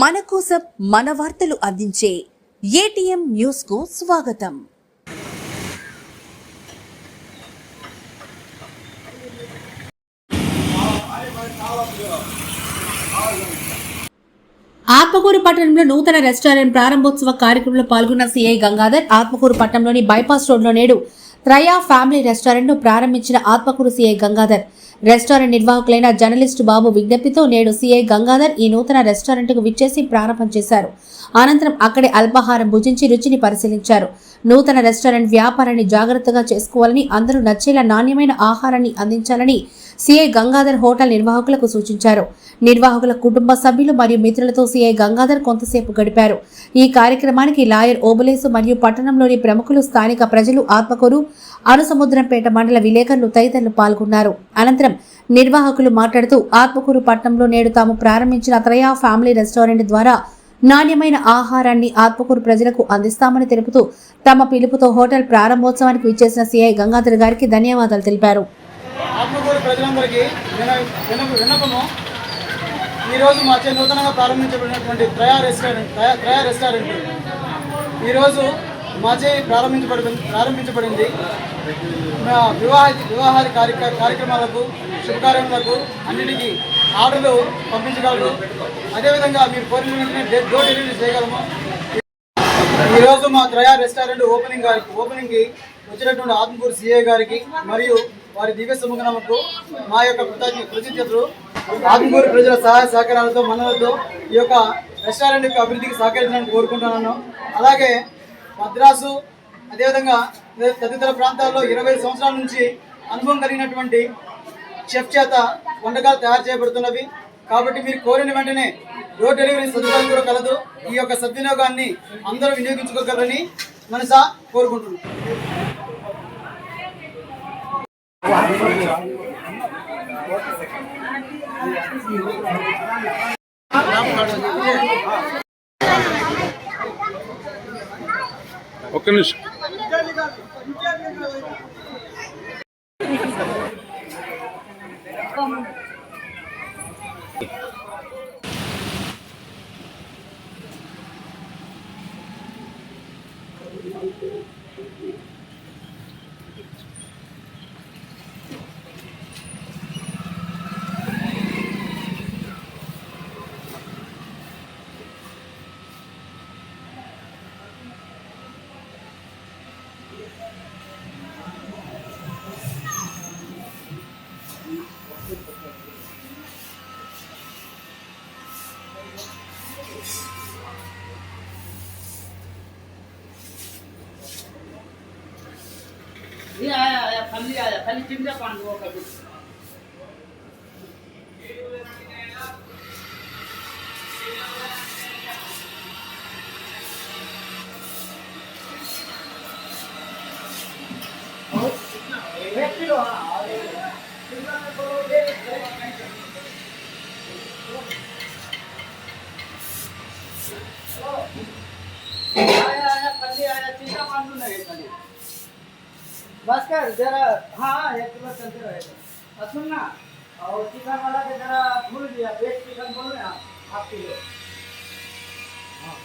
మన కోసం మన వార్తలు అందించే ఏటీఎం న్యూస్ కు స్వాగతం. ఆత్మకూరు పట్టణంలో నూతన రెస్టారెంట్ ప్రారంభోత్సవ కార్యక్రమంలో పాల్గొన్న సీఐ గంగాధర్. ఆత్మకూరు పట్టణంలోని బైపాస్ రోడ్లో నేడు త్రయా ఫ్యామిలీ రెస్టారెంట్ ను ప్రారంభించిన ఆత్మకూరు సీఐ గంగాధర్. రెస్టారెంట్ నిర్వాహకులైన జర్నలిస్టు బాబు విజ్ఞప్తితో నేడు సీఐ గంగాధర్ ఈ నూతన రెస్టారెంట్ కు విచ్చేసి ప్రారంభం చేశారు. అనంతరం అక్కడే అల్పాహారం భుజించి రుచిని పరిశీలించారు. నూతన రెస్టారెంట్ వ్యాపారాన్ని జాగ్రత్తగా చేసుకోవాలని, అందరూ నచ్చేలా నాణ్యమైన ఆహారాన్ని అందించాలని సీఐ గంగాధర్ హోటల్ నిర్వాహకులకు సూచించారు. నిర్వాహకుల కుటుంబ సభ్యులు మరియు మిత్రులతో సీఐ గంగాధర్ కొంతసేపు గడిపారు. ఈ కార్యక్రమానికి లాయర్ ఓబులేసు మరియు పట్టణంలోని ప్రముఖులు, స్థానిక ప్రజలు, ఆత్మకూరు, అనుసముద్రంపేట మండల విలేకరులు తదితరులు పాల్గొన్నారు. అనంతరం నిర్వాహకులు మాట్లాడుతూ ఆత్మకూరు పట్టణంలో నేడు తాము ప్రారంభించిన త్రయా ఫ్యామిలీ రెస్టారెంట్ ద్వారా నాణ్యమైన ఆహారాన్ని ఆత్మకూరు ప్రజలకు అందిస్తామని తెలుపుతూ తమ పిలుపుతో హోటల్ ప్రారంభోత్సవానికి విచ్చేసిన సీఐ గంగాధర్ గారికి ధన్యవాదాలు తెలిపారు. ఆత్మకూరు ప్రజలందరికీ విన్నపము, ఈరోజు మాచే నూతనంగా ప్రారంభించబడినటువంటి త్రయా రెస్టారెంట్ ఈరోజు మాచే ప్రారంభించబడింది. వివాహాది కార్యక్రమాలకు, శుభకార్యములకు అన్నిటికీ ఆర్డర్లు పంపించగలరు. అదేవిధంగా మీరు కోరిన వెంటనే డోర్ డెలివరీ చేయగలము. ఈరోజు మా త్రయా రెస్టారెంట్ ఓపెనింగ్కి వచ్చినటువంటి ఆత్మకూరు సిఐ గారికి మరియు వారి దివ్య సుముఖనకు మా యొక్క కృతజ్ఞతలు. ఆత్మకూరు ప్రజల సహాయ సహకారాలతో, మన్నలతో ఈ యొక్క రెస్టారెంట్ యొక్క అభివృద్ధికి సహకరించాలని కోరుకుంటున్నాను. అలాగే మద్రాసు, అదేవిధంగా తదితర ప్రాంతాల్లో 20 సంవత్సరాల నుంచి అనుభవం కలిగినటువంటి షెఫ్ చేత వంటకాలు తయారు చేయబడుతున్నవి. కాబట్టి మీరు కోరిన వెంటనే డోర్ డెలివరీ సదుపాయం కూడా కలదు. ఈ యొక్క సద్వినియోగాన్ని అందరూ వినియోగించుకోగలరని మనసా కోరుకుంటున్నాను. ఒక్క నిమిషం. ये आया खाली चिमटा पान वो कर एक किलो हाँ आया खाली आया चिमटा पान नहीं खाली बस कर जरा. हाँ 1 किलो चलते रहेगा. सुन ना, और चिकन वाला के जरा भूल दिया, बेस्ट चिकन बोलो ना 1 किलो. हाँ